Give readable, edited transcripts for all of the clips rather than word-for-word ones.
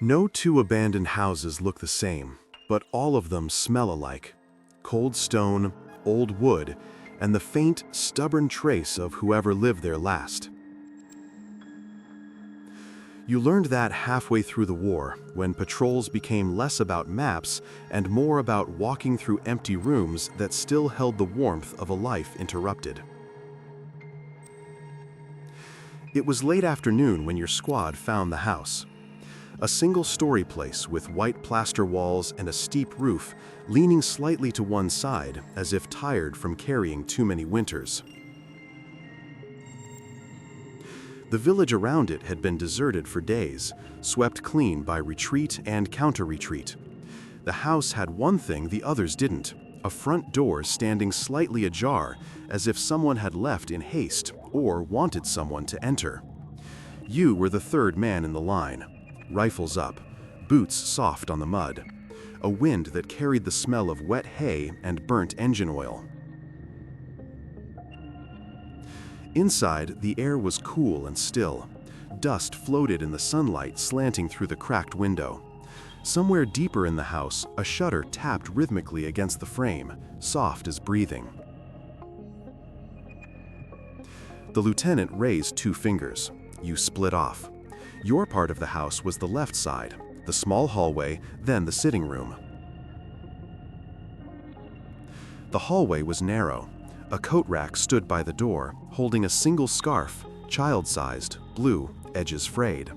No two abandoned houses look the same, but all of them smell alike. Cold stone, old wood, and the faint, stubborn trace of whoever lived there last. You learned that halfway through the war, when patrols became less about maps and more about walking through empty rooms that still held the warmth of a life interrupted. It was late afternoon when your squad found the house. A single-story place with white plaster walls and a steep roof, leaning slightly to one side as if tired from carrying too many winters. The village around it had been deserted for days, swept clean by retreat and counter-retreat. The house had one thing the others didn't, a front door standing slightly ajar, as if someone had left in haste or wanted someone to enter. You were the third man in the line. Rifles up, boots soft on the mud, a wind that carried the smell of wet hay and burnt engine oil. Inside, the air was cool and still. Dust floated in the sunlight slanting through the cracked window. Somewhere deeper in the house, a shutter tapped rhythmically against the frame, soft as breathing. The lieutenant raised two fingers. You split off. Your part of the house was the left side, the small hallway, then the sitting room. The hallway was narrow. A coat rack stood by the door, holding a single scarf, child-sized, blue, edges frayed.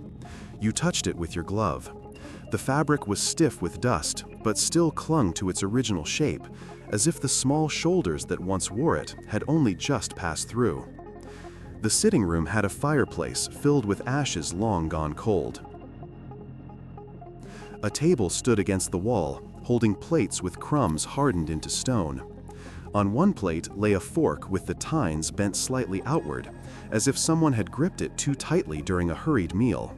You touched it with your glove. The fabric was stiff with dust, but still clung to its original shape, as if the small shoulders that once wore it had only just passed through. The sitting room had a fireplace filled with ashes long gone cold. A table stood against the wall, holding plates with crumbs hardened into stone. On one plate lay a fork with the tines bent slightly outward, as if someone had gripped it too tightly during a hurried meal.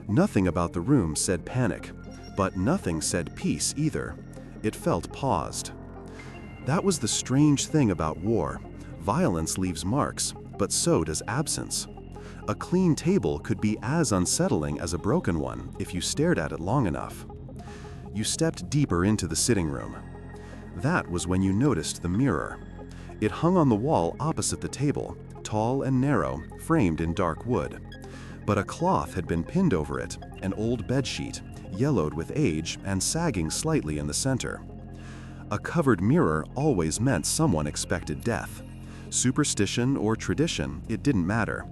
Nothing about the room said panic, but nothing said peace either. It felt paused. That was the strange thing about war. Violence leaves marks, but so does absence. A clean table could be as unsettling as a broken one if you stared at it long enough. You stepped deeper into the sitting room. That was when you noticed the mirror. It hung on the wall opposite the table, tall and narrow, framed in dark wood. But a cloth had been pinned over it, an old bedsheet, yellowed with age and sagging slightly in the center. A covered mirror always meant someone expected death. Superstition or tradition, it didn't matter.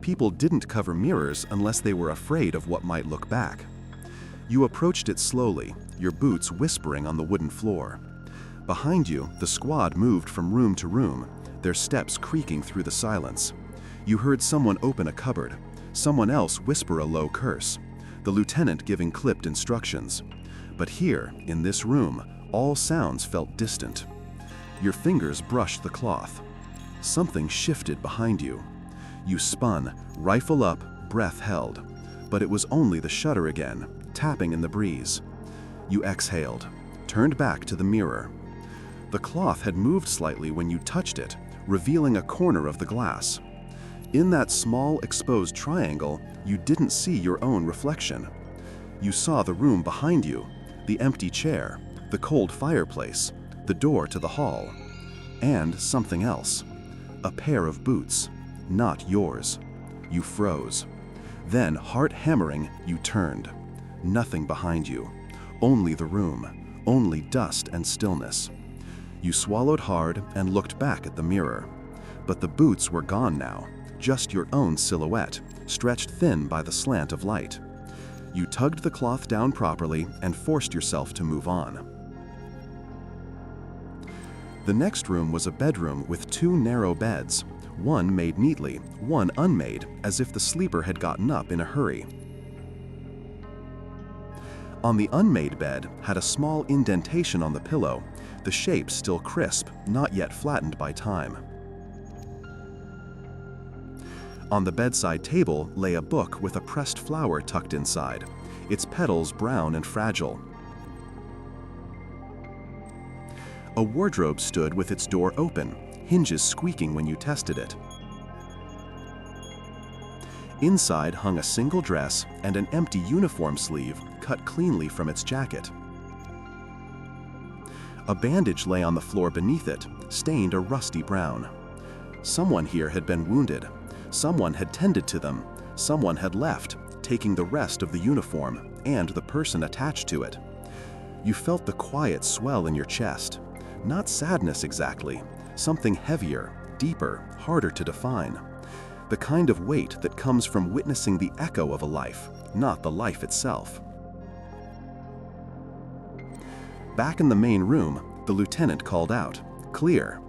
People didn't cover mirrors unless they were afraid of what might look back. You approached it slowly, your boots whispering on the wooden floor. Behind you, the squad moved from room to room, their steps creaking through the silence. You heard someone open a cupboard, someone else whisper a low curse, the lieutenant giving clipped instructions. But here, in this room, all sounds felt distant. Your fingers brushed the cloth. Something shifted behind you. You spun, rifle up, breath held. But it was only the shutter again, tapping in the breeze. You exhaled, turned back to the mirror. The cloth had moved slightly when you touched it, revealing a corner of the glass. In that small, exposed triangle, you didn't see your own reflection. You saw the room behind you, the empty chair, the cold fireplace, the door to the hall, and something else. A pair of boots, not yours. You froze. Then, heart hammering, you turned. Nothing behind you. Only the room. Only dust and stillness. You swallowed hard and looked back at the mirror. But the boots were gone now. Just your own silhouette, stretched thin by the slant of light. You tugged the cloth down properly and forced yourself to move on. The next room was a bedroom with two narrow beds, one made neatly, one unmade, as if the sleeper had gotten up in a hurry. On the unmade bed had a small indentation on the pillow, the shape still crisp, not yet flattened by time. On the bedside table lay a book with a pressed flower tucked inside, its petals brown and fragile. A wardrobe stood with its door open, hinges squeaking when you tested it. Inside hung a single dress and an empty uniform sleeve cut cleanly from its jacket. A bandage lay on the floor beneath it, stained a rusty brown. Someone here had been wounded. Someone had tended to them. Someone had left, taking the rest of the uniform and the person attached to it. You felt the quiet swell in your chest. Not sadness exactly, something heavier, deeper, harder to define. The kind of weight that comes from witnessing the echo of a life, not the life itself. Back in the main room, the lieutenant called out, "Clear."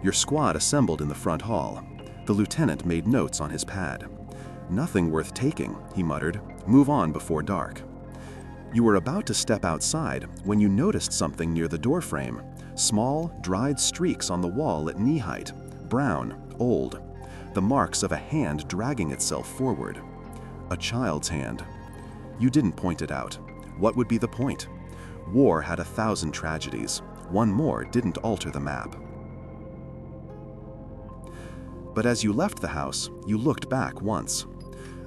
Your squad assembled in the front hall. The lieutenant made notes on his pad. "Nothing worth taking," he muttered. "Move on before dark." You were about to step outside when you noticed something near the doorframe. Small, dried streaks on the wall at knee height. Brown, old. The marks of a hand dragging itself forward. A child's hand. You didn't point it out. What would be the point? War had 1,000 tragedies. One more didn't alter the map. But as you left the house, you looked back once.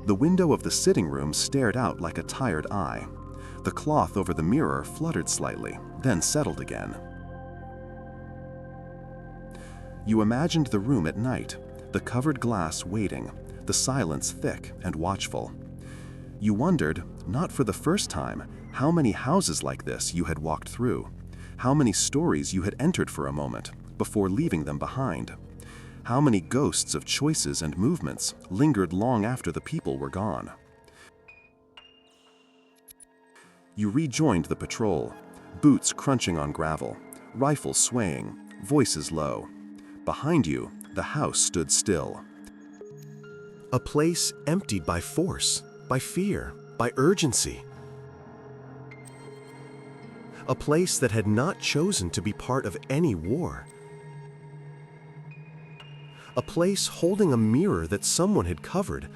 The window of the sitting room stared out like a tired eye. The cloth over the mirror fluttered slightly, then settled again. You imagined the room at night, the covered glass waiting, the silence thick and watchful. You wondered, not for the first time, how many houses like this you had walked through, how many stories you had entered for a moment before leaving them behind, how many ghosts of choices and movements lingered long after the people were gone. You rejoined the patrol, boots crunching on gravel, rifles swaying, voices low. Behind you, the house stood still. A place emptied by force, by fear, by urgency. A place that had not chosen to be part of any war. A place holding a mirror that someone had covered,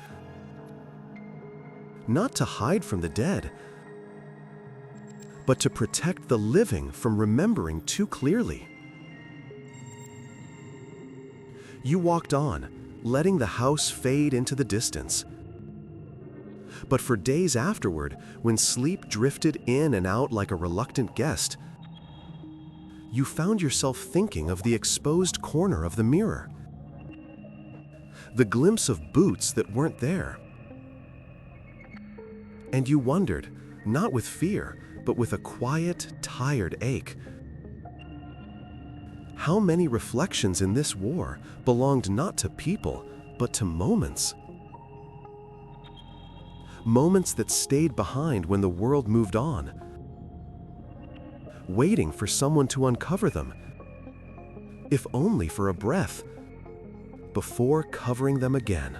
not to hide from the dead, but to protect the living from remembering too clearly. You walked on, letting the house fade into the distance. But for days afterward, when sleep drifted in and out like a reluctant guest, you found yourself thinking of the exposed corner of the mirror. The glimpse of boots that weren't there. And you wondered, not with fear, but with a quiet, tired ache, how many reflections in this war belonged not to people, but to moments? Moments that stayed behind when the world moved on, waiting for someone to uncover them, if only for a breath, before covering them again.